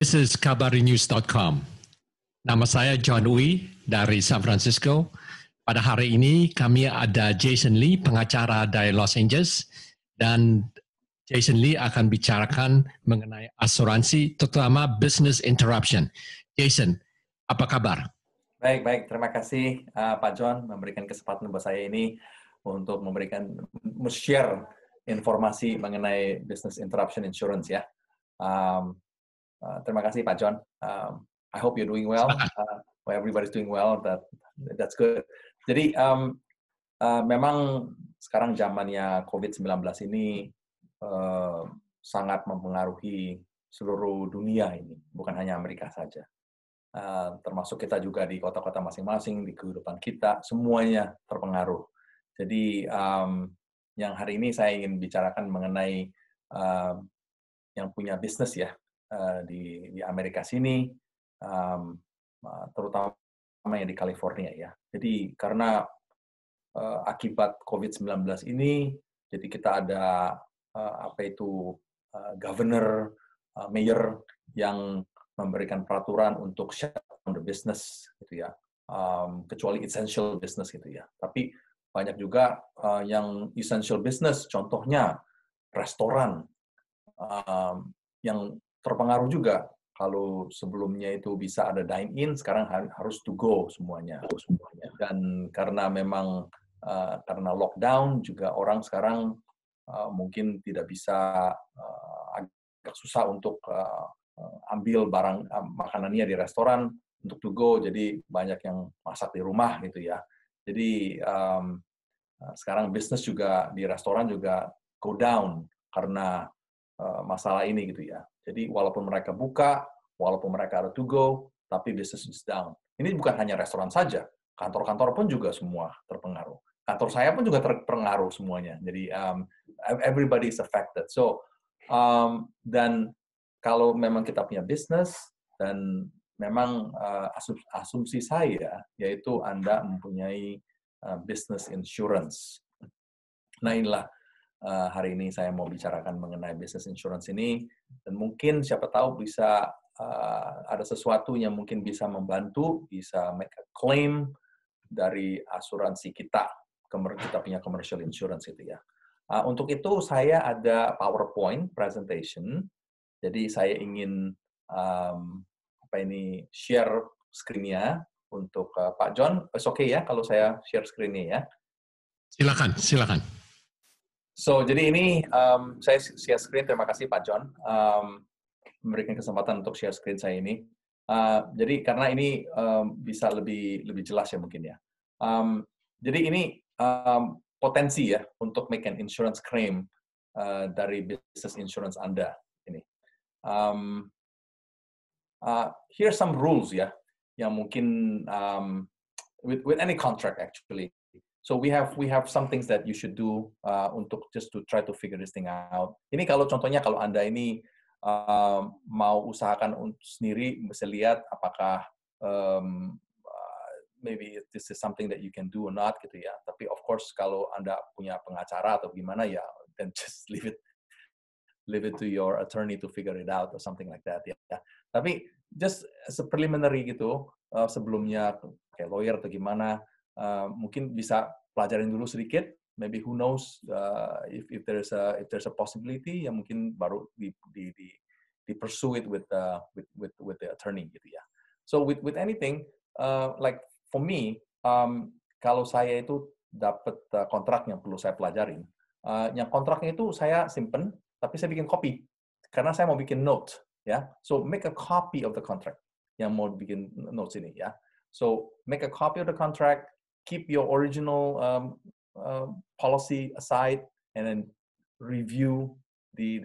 This is kabarinews.com. Nama saya John Uy dari San Francisco. Pada hari ini kami ada Jason Lee, pengacara dari Los Angeles, dan Jason Lee akan bicarakan mengenai asuransi, terutama business interruption. Jason, apa kabar? Baik. Terima kasih Pak John memberikan kesempatan buat saya ini untuk share informasi mengenai business interruption insurance ya. Terima kasih Pak John. I hope you're doing well. Everybody's doing well. That's good. Jadi memang sekarang zamannya COVID-19 ini sangat mempengaruhi seluruh dunia ini, bukan hanya Amerika saja. Termasuk kita juga di kota-kota masing-masing, di kehidupan kita, semuanya terpengaruh. Jadi yang hari ini saya ingin bicarakan mengenai yang punya bisnis ya di Amerika sini, terutama yang di California ya. Jadi karena akibat COVID-19 ini, jadi kita ada governor, mayor yang memberikan peraturan untuk shut down the business gitu ya, kecuali essential business gitu ya. Tapi banyak juga yang essential business, contohnya restoran yang terpengaruh juga. Kalau sebelumnya itu bisa ada dine-in, sekarang harus to go semuanya. Dan karena memang karena lockdown juga orang sekarang mungkin tidak bisa, agak susah untuk ambil barang makanannya di restoran untuk to go, jadi banyak yang masak di rumah gitu ya. Jadi sekarang bisnis juga di restoran juga go down karena masalah ini gitu ya. Jadi walaupun mereka buka, walaupun mereka ada to go, tapi business is down. Ini bukan hanya restoran saja, kantor-kantor pun juga semua terpengaruh. Kantor saya pun juga terpengaruh semuanya. Jadi everybody is affected. So dan kalau memang kita punya bisnis dan memang asumsi saya yaitu Anda mempunyai business insurance. Nah inilah hari ini saya mau bicarakan mengenai business insurance ini, dan mungkin siapa tahu bisa ada sesuatu yang mungkin bisa membantu, bisa make a claim dari asuransi kita punya commercial insurance itu ya. Untuk itu saya ada PowerPoint presentation, jadi saya ingin share screen-nya untuk Pak John. It's okay ya kalau saya share screen-nya ya? Silakan. So, jadi ini saya share screen. Terima kasih Pak John memberikan kesempatan untuk share screen saya ini. Jadi karena ini bisa lebih jelas ya mungkin ya. Jadi ini potensi ya untuk make an insurance claim dari business insurance Anda ini. Here's some rules ya yang mungkin with any contract actually. So we have some things that you should do untuk just to try to figure this thing out. Ini kalau contohnya kalau Anda ini mau usahakan sendiri, bisa lihat apakah maybe this is something that you can do or not gitu ya. Tapi of course kalau Anda punya pengacara atau gimana ya, then just leave it to your attorney to figure it out or something like that ya. Tapi just as a preliminary gitu, sebelumnya kayak lawyer atau gimana, mungkin bisa pelajarin dulu sedikit, maybe who knows if there's a possibility yang mungkin baru di pursue it with the attorney gitu ya. So with anything like for me, kalau saya itu dapat kontrak yang perlu saya pelajarin, yang kontraknya itu saya simpen, tapi saya bikin copy karena saya mau bikin note ya. So make a copy of the contract yang mau bikin notes ini ya. So make a copy of the contract, keep your original policy aside, and then review the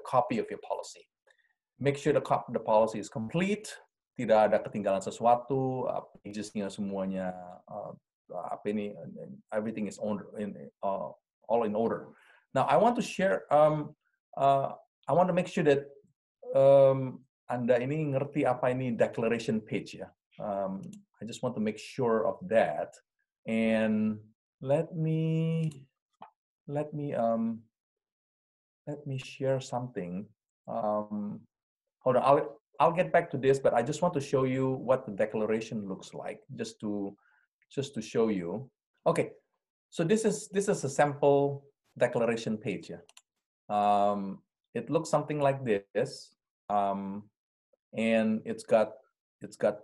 copy of your policy. Make sure the policy is complete, tidak ada ketinggalan sesuatu, pages-nya semuanya everything is all in order. Now I want to share, I want to make sure that Anda ini ngerti apa ini declaration page ya. I just want to make sure of that, and let me share something. hold on, I'll get back to this, but I just want to show you what the declaration looks like, just to show you. Okay, so this is a sample declaration page. Yeah, it looks something like this, and it's got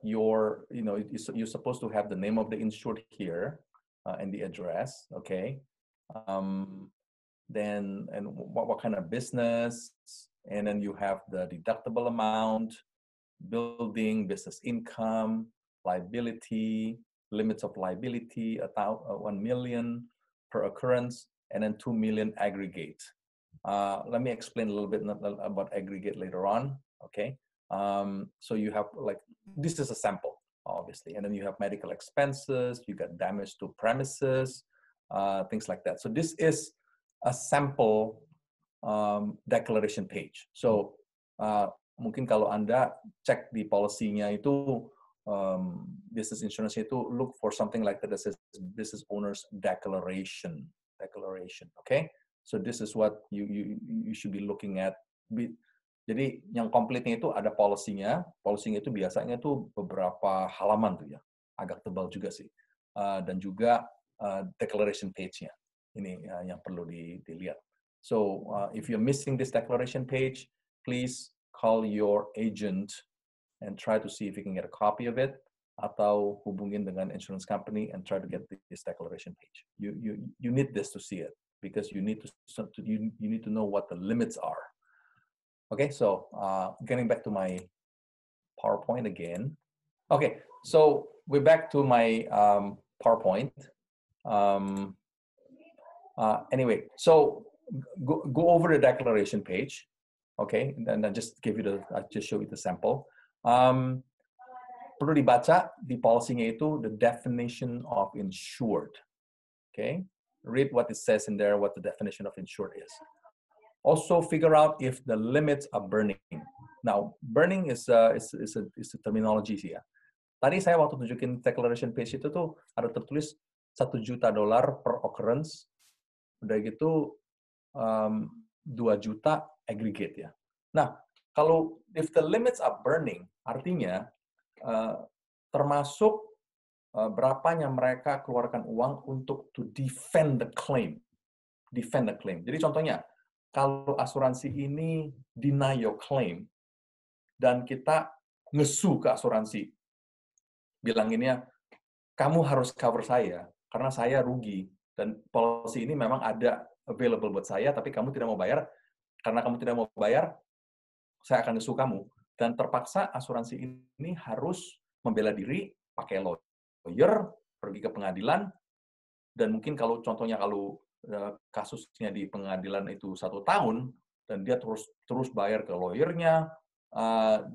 your, you're supposed to have the name of the insured here and the address. Okay, then and what kind of business, and then you have the deductible amount, building, business income, liability, limits of liability, 1 million per occurrence, and then 2 million aggregate. Let me explain a little bit about aggregate later on. Okay, so you have, like, this is a sample, obviously, and then you have medical expenses, you got damage to premises, things like that. So this is a sample declaration page. So mungkin kalau Anda cek di policy-nya itu, business insurance itu, look for something like that that says business owner's declaration. Okay, so this is what you should be looking at. Jadi yang komplitnya itu ada policy-nya itu biasanya tuh beberapa halaman tuh ya, agak tebal juga sih, dan juga declaration page-nya ini yang perlu dilihat. So if you're missing this declaration page, please call your agent and try to see if you can get a copy of it, atau hubungin dengan insurance company and try to get this declaration page. You need this to see it, because you need to know what the limits are. Okay, so getting back to my PowerPoint again. Okay, so we're back to my PowerPoint. Anyway, so go over the declaration page. Okay, and I just show you the sample. Perlu dibaca di policy-nya itu the definition of insured. Okay, read what it says in there, what the definition of insured is. Also figure out if the limits are burning. Now, burning is a terminology sih ya. Tadi saya waktu tunjukin declaration page itu tuh ada tertulis $1 juta per occurrence. Udah gitu 2 juta aggregate ya. Nah, kalau if the limits are burning, artinya termasuk berapanya mereka keluarkan uang untuk to defend the claim. Jadi contohnya, kalau asuransi ini deny your claim, dan kita ngesu ke asuransi, bilanginnya, kamu harus cover saya, karena saya rugi, dan policy ini memang ada available buat saya, tapi kamu tidak mau bayar, karena kamu tidak mau bayar, saya akan ngesu kamu. Dan terpaksa asuransi ini harus membela diri, pakai lawyer, pergi ke pengadilan, dan mungkin kalau contohnya kalau kasusnya di pengadilan itu 1 tahun, dan dia terus bayar ke lawyernya,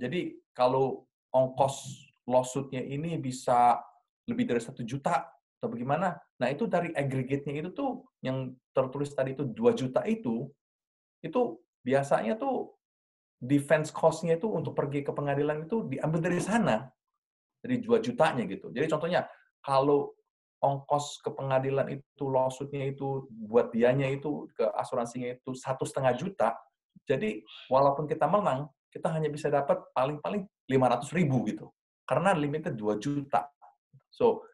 jadi kalau ongkos lawsuit-nya ini bisa lebih dari 1 juta, atau bagaimana, nah itu dari aggregate-nya itu tuh, yang tertulis tadi itu 2 juta itu biasanya tuh defense cost-nya itu untuk pergi ke pengadilan itu diambil dari sana, dari 2 jutanya gitu. Jadi contohnya, kalau ongkos ke pengadilan itu, lawsuit-nya itu, buat dianya itu, ke asuransinya itu 1,5 juta, jadi walaupun kita menang, kita hanya bisa dapat paling-paling 500.000 gitu. Karena limitnya 2 juta. So,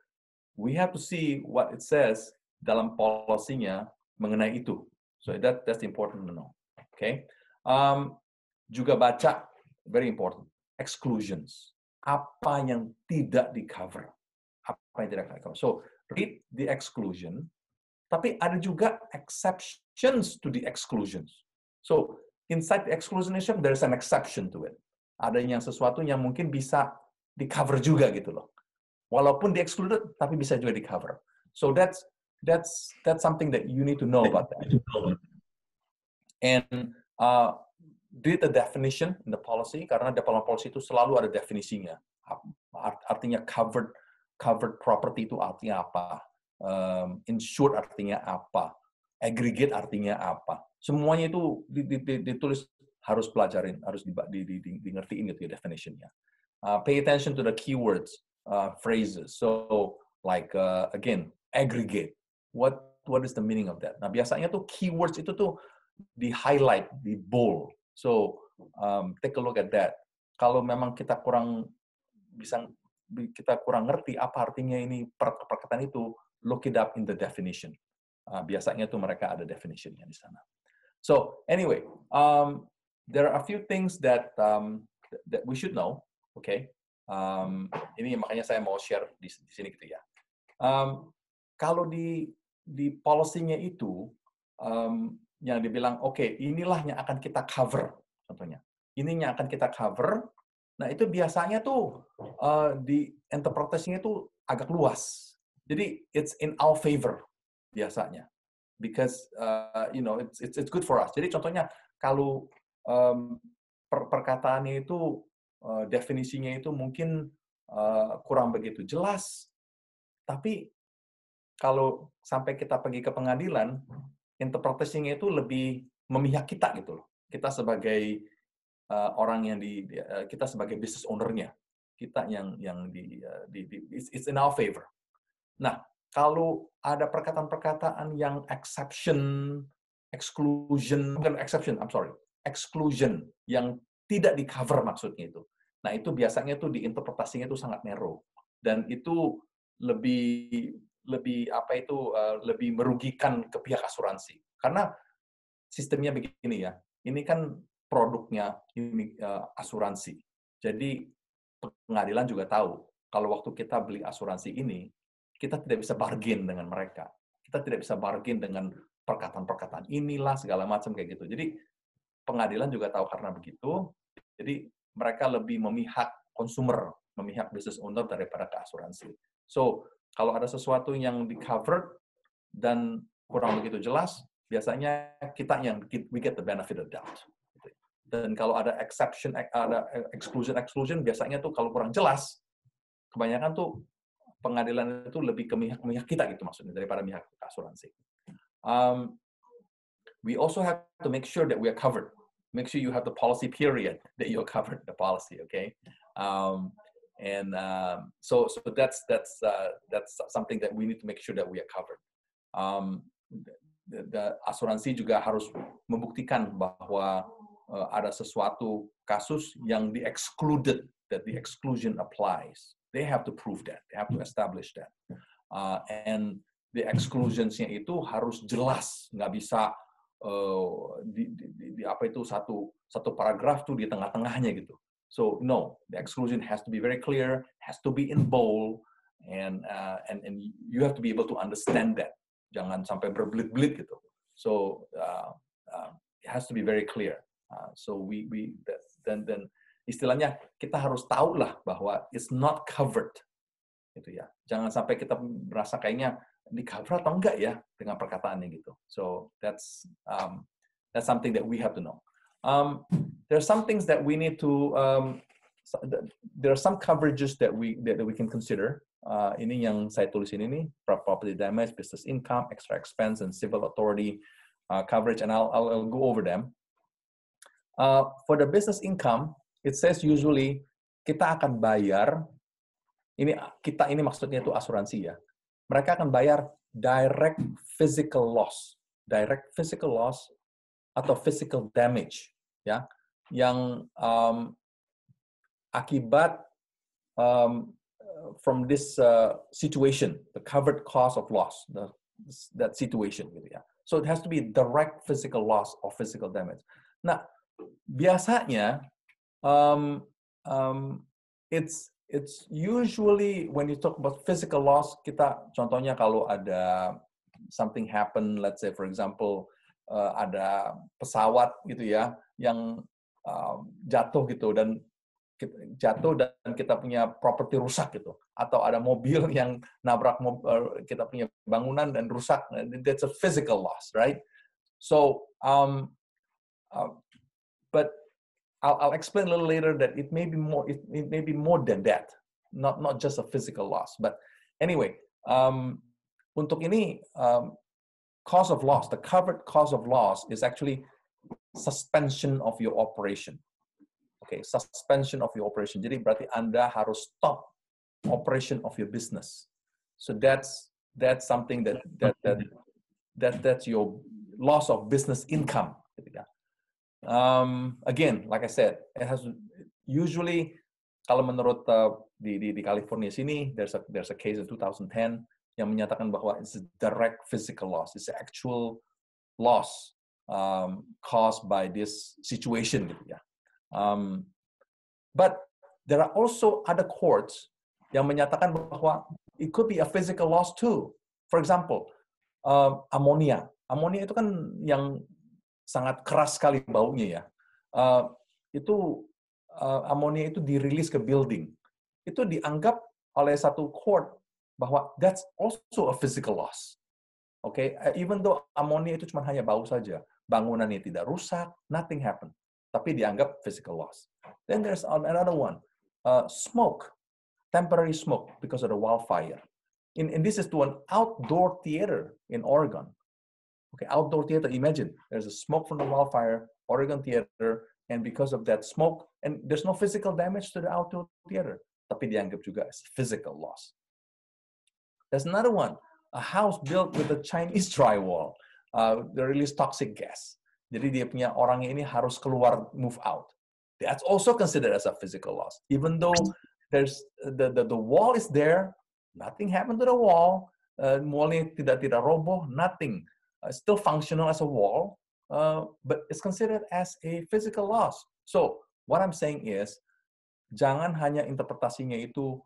we have to see what it says dalam policy-nya mengenai itu. So, that's important to know. Okay? Juga baca, very important, exclusions. Apa yang tidak di-cover. Apa yang tidak di-cover. So, read the exclusion, tapi ada juga exceptions to the exclusions. So, inside the exclusion, there's an exception to it. Ada yang sesuatu yang mungkin bisa di-cover juga gitu loh. Walaupun di-excluded, tapi bisa juga di-cover. So, that's something that you need to know about that. And read the definition in the policy, karena dalam policy itu selalu ada definisinya. Artinya covered property itu artinya apa? Insured artinya apa? Aggregate artinya apa? Semuanya itu ditulis, harus pelajarin, harus di ngertiin gitu ya definitionnya. Pay attention to the keywords, phrases. So like again, aggregate. What is the meaning of that? Nah, biasanya tuh keywords itu tuh di highlight, di bold. So take a look at that. kalau memang kita kurang ngerti apa artinya ini perkataan itu, look it up in the definition. Biasanya tuh mereka ada definitionnya di sana. So anyway, there are a few things that we should know. Okay, ini makanya saya mau share di sini gitu ya. Kalau di policy-nya itu yang dibilang, oke, inilah yang akan kita cover, contohnya. Ini yang akan kita cover. Nah, itu biasanya tuh di interpretasinya itu agak luas. Jadi, it's in our favor biasanya. Because, it's good for us. Jadi, contohnya, kalau perkataannya itu, definisinya itu mungkin kurang begitu jelas, tapi kalau sampai kita pergi ke pengadilan, interpretasinya itu lebih memihak kita gitu loh. Kita sebagai orang yang kita sebagai business owner-nya, kita yang it's in our favor. Nah, kalau ada perkataan-perkataan yang exclusion yang tidak di-cover maksudnya itu. Nah, itu biasanya tuh diinterpretasinya itu sangat narrow dan itu lebih merugikan ke pihak asuransi. Karena sistemnya begini ya. Ini kan produknya ini asuransi. Jadi pengadilan juga tahu kalau waktu kita beli asuransi ini, kita tidak bisa bargain dengan mereka. Kita tidak bisa bargain dengan perkataan-perkataan inilah segala macam kayak gitu. Jadi pengadilan juga tahu karena begitu. Jadi mereka lebih memihak consumer, memihak business owner daripada ke asuransi. So, kalau ada sesuatu yang di-cover dan kurang begitu jelas, biasanya kita yang we get the benefit of doubt. Dan kalau ada exclusion, biasanya tuh kalau kurang jelas, kebanyakan tuh pengadilan itu lebih ke pihak kita gitu maksudnya daripada pihak asuransi. We also have to make sure that we are covered. Make sure you have the policy period that you're covered the policy, okay? So that's something that we need to make sure that we are covered. The asuransi juga harus membuktikan bahwa ada sesuatu kasus yang di-excluded, that the exclusion applies. They have to prove that. They have to establish that. And the exclusions-nya itu harus jelas, nggak bisa satu paragraf tuh di tengah-tengahnya gitu. So no, the exclusion has to be very clear, has to be in bold, and you have to be able to understand that. Jangan sampai berbelit-belit gitu. So it has to be very clear. So then istilahnya kita harus tahu lah bahwa it's not covered, gitu ya. Jangan sampai kita merasa kayaknya di cover atau enggak ya dengan perkataannya gitu. So that's something that we have to know. There are some things that we need to. There are some coverages that we can consider. Ini yang saya tulis ini nih: property damage, business income, extra expense, and civil authority coverage. And I'll go over them. For the business income, it says usually kita akan bayar. Ini maksudnya itu asuransi ya. Mereka akan bayar direct physical loss atau physical damage, ya, yang akibat from this situation, the covered cause of loss, that situation, gitu ya. So it has to be direct physical loss or physical damage. Nah, biasanya it's usually when you talk about physical loss, kita contohnya kalau ada something happen, let's say for example ada pesawat gitu ya yang jatuh dan kita punya properti rusak gitu, atau ada mobil yang nabrak kita punya bangunan dan rusak, that's a physical loss, right? So but I'll explain a little later that it may be more than that, not just a physical loss. But anyway, untuk ini cause of loss, the covered cause of loss is actually suspension of your operation. Okay, suspension of your operation. Jadi berarti Anda harus stop operation of your business. So that's something that's your loss of business income. Again, like I said, usually kalau menurut di California sini, there's a case in 2010 yang menyatakan bahwa it's a direct physical loss, it's an actual loss caused by this situation gitu ya. But there are also other courts yang menyatakan bahwa it could be a physical loss too. For example, amonia. Amonia itu kan yang sangat keras sekali baunya ya. Amonia itu dirilis ke building. Itu dianggap oleh satu court bahwa that's also a physical loss. Okay, even though amonia itu cuma hanya bau saja, bangunannya tidak rusak, nothing happened, tapi dianggap physical loss. Then there's another one, smoke, temporary smoke because of the wildfire. And this is to an outdoor theater in Oregon. Okay, outdoor theater. Imagine there's a smoke from the wildfire, Oregon theater, and because of that smoke, and there's no physical damage to the outdoor theater, tapi dianggap juga as physical loss. There's another one. A house built with a Chinese drywall, they release toxic gas. Jadi dia punya orangnya ini harus keluar, move out. That's also considered as a physical loss. Even though there's the wall is there, nothing happened to the wall. Wallnya tidak roboh, nothing. Still functional as a wall, but it's considered as a physical loss. So what I'm saying is, jangan hanya interpretasinya itu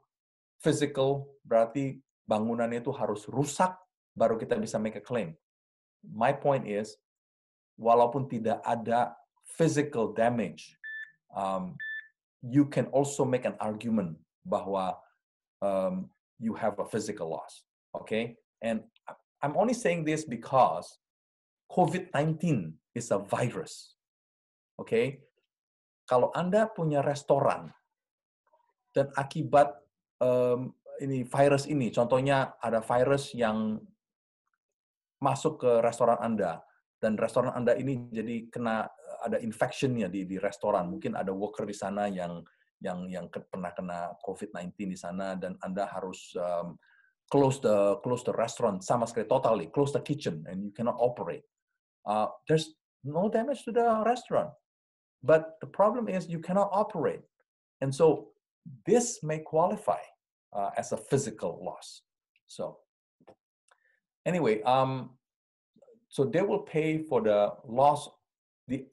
physical, berarti bangunannya itu harus rusak, baru kita bisa make a claim. My point is, walaupun tidak ada physical damage, you can also make an argument bahwa you have a physical loss. Okay? And I'm only saying this because COVID-19 is a virus. Okay? Kalau Anda punya restoran, dan akibat ini virus ini, contohnya ada virus yang masuk ke restoran Anda, dan restoran Anda ini jadi kena ada infection-nya di restoran. Mungkin ada worker di sana yang pernah kena COVID-19 di sana, dan Anda harus close the restaurant sama sekali, totally close the kitchen, and you cannot operate. There's no damage to the restaurant, but the problem is you cannot operate, and so this may qualify as a physical loss. So anyway, so they will pay for the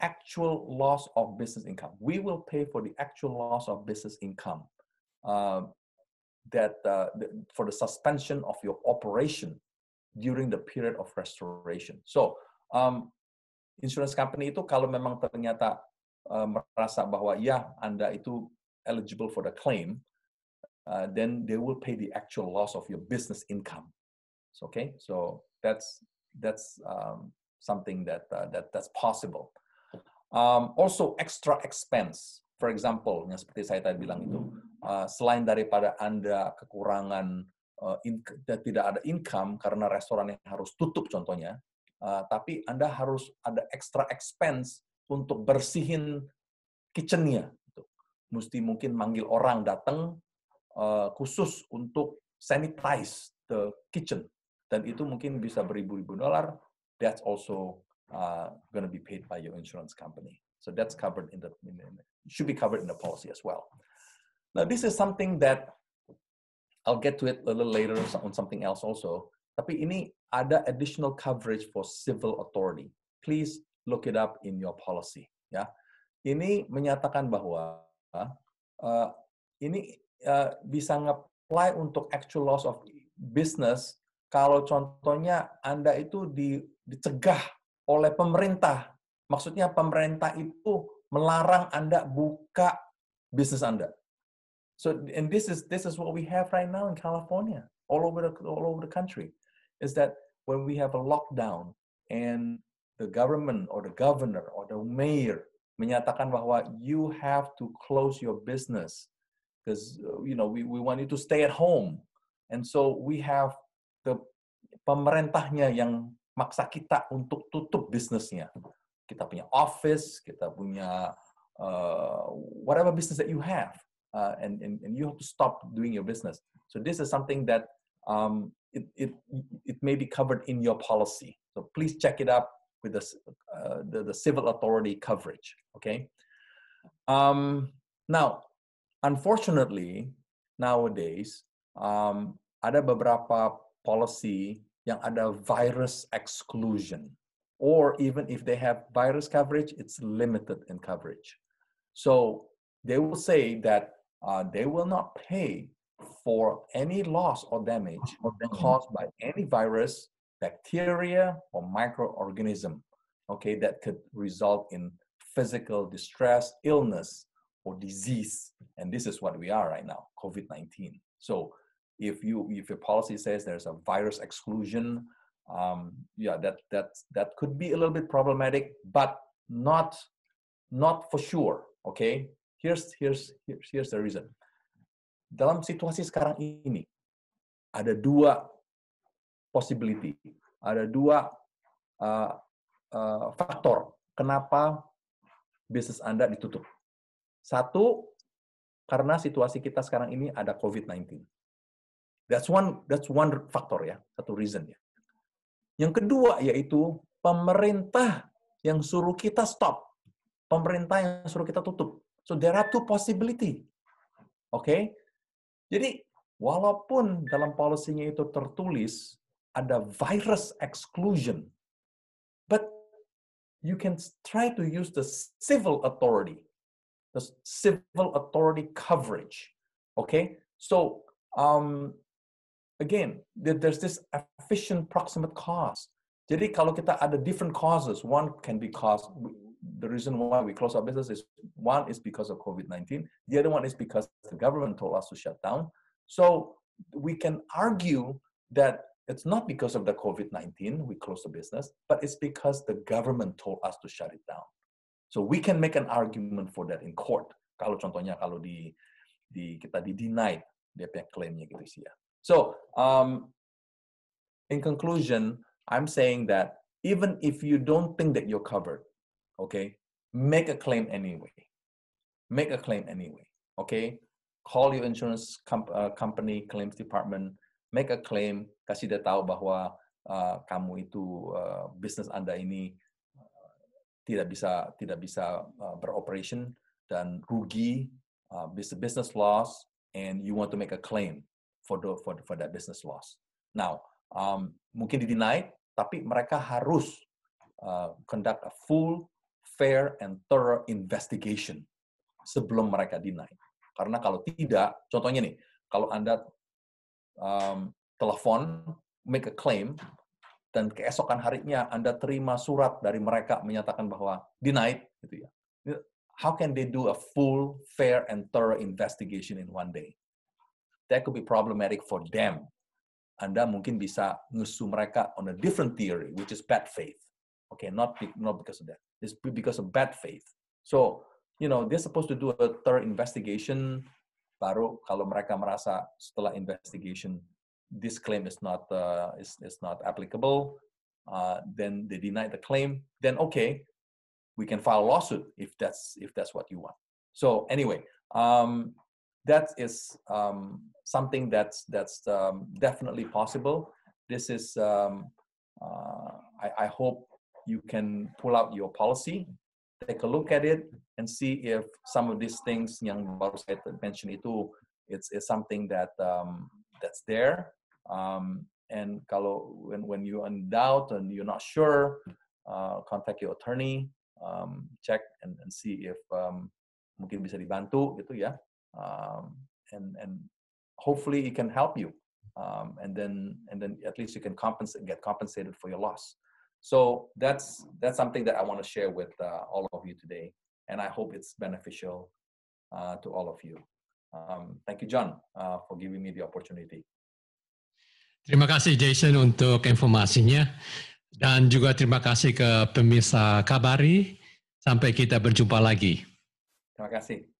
actual loss of business income. We will pay for the actual loss of business income for the suspension of your operation during the period of restoration. So insurance company itu kalau memang ternyata merasa bahwa ya Anda itu eligible for the claim, then they will pay the actual loss of your business income. So, okay, so that's something that's possible. Also, extra expense. For example, yang seperti saya tadi bilang itu, selain daripada Anda kekurangan tidak ada income karena restoran yang harus tutup contohnya, tapi Anda harus ada extra expense untuk bersihin kitchen-nya. Mesti mungkin manggil orang datang khusus untuk sanitize the kitchen, dan itu mungkin bisa beribu-ribu dolar. That's also going to be paid by your insurance company. So that's covered should be covered in the policy as well. Now this is something that I'll get to it a little later on something else also. Tapi ini ada additional coverage for civil authority. Please look it up in your policy. Ya, ini menyatakan bahwa ini bisa nge-apply untuk actual loss of business kalau contohnya Anda itu dicegah oleh pemerintah. Maksudnya pemerintah itu melarang Anda buka bisnis Anda. So, and this is what we have right now in California, all over the country, is that when we have a lockdown and the government or the governor or the mayor menyatakan bahwa you have to close your business because we want you to stay at home, and so we have the pemerintahnya yang maksa kita untuk tutup bisnisnya. Kita punya office, kita punya whatever business that you have, and you have to stop doing your business. So this is something that it may be covered in your policy. So please check it up with the civil authority coverage. Okay. Now, unfortunately, nowadays, ada beberapa policy yang ada virus exclusion. Or even if they have virus coverage, it's limited in coverage. So they will say that they will not pay for any loss or damage caused by any virus, bacteria, or microorganism, okay, that could result in physical distress, illness, or disease. And this is what we are right now, COVID-19. So if your policy says there's a virus exclusion, yeah, that could be a little bit problematic, but not for sure. Okay, here's the reason. Dalam situasi sekarang ini ada dua possibility, ada dua faktor kenapa bisnis Anda ditutup. Satu, karena situasi kita sekarang ini ada COVID-19. That's one faktor ya, satu reason ya. Yang kedua yaitu pemerintah yang suruh kita stop. Pemerintah yang suruh kita tutup. So there are two possibility. Okay? Jadi walaupun dalam policy-nya itu tertulis ada virus exclusion, but you can try to use the civil authority coverage. Okay? So again, there's this efficient proximate cause. Jadi kalau kita ada different causes, one can be caused, the reason why we close our business is, one is because of COVID-19, the other one is because the government told us to shut down. So we can argue that it's not because of the COVID-19 we close the business, but it's because the government told us to shut it down. So we can make an argument for that in court. Kalau contohnya kalau kita di-deny dia punya klaimnya gitu sih ya. So, in conclusion, I'm saying that even if you don't think that you're covered, okay, make a claim anyway. Make a claim anyway, okay? Call your insurance company, claims department, make a claim, kasih dia tahu bahwa kamu itu, bisnis Anda ini tidak bisa beroperation dan rugi, business loss, and you want to make a claim for that business loss. Now, mungkin di-deny, tapi mereka harus conduct a full, fair, and thorough investigation sebelum mereka deny. Karena kalau tidak, contohnya nih, kalau Anda telepon, make a claim, dan keesokan harinya Anda terima surat dari mereka menyatakan bahwa denied, gitu ya. How can they do a full, fair, and thorough investigation in one day? That could be problematic for them. Anda mungkin bisa ngesu mereka on a different theory, which is bad faith. Okay, not because of that. It's because of bad faith. So, you know, they're supposed to do a thorough investigation. Baru kalau mereka merasa setelah investigation this claim is not applicable, then they deny the claim. Then okay, we can file a lawsuit if that's what you want. So anyway, that is something that's definitely possible. This is I hope you can pull out your policy, take a look at it, and see if some of these things yang baru saya mention itu it's something that's there. And kalau when you're in doubt and you're not sure, contact your attorney, check and see if mungkin bisa dibantu gitu ya, and hopefully it can help you, and then at least you can get compensated for your loss. So that's something that I want to share with all of you today, and I hope it's beneficial to all of you. Thank you, John, for giving me the opportunity. Terima kasih Jason untuk informasinya, dan juga terima kasih ke pemirsa Kabari. Sampai kita berjumpa lagi. Terima kasih.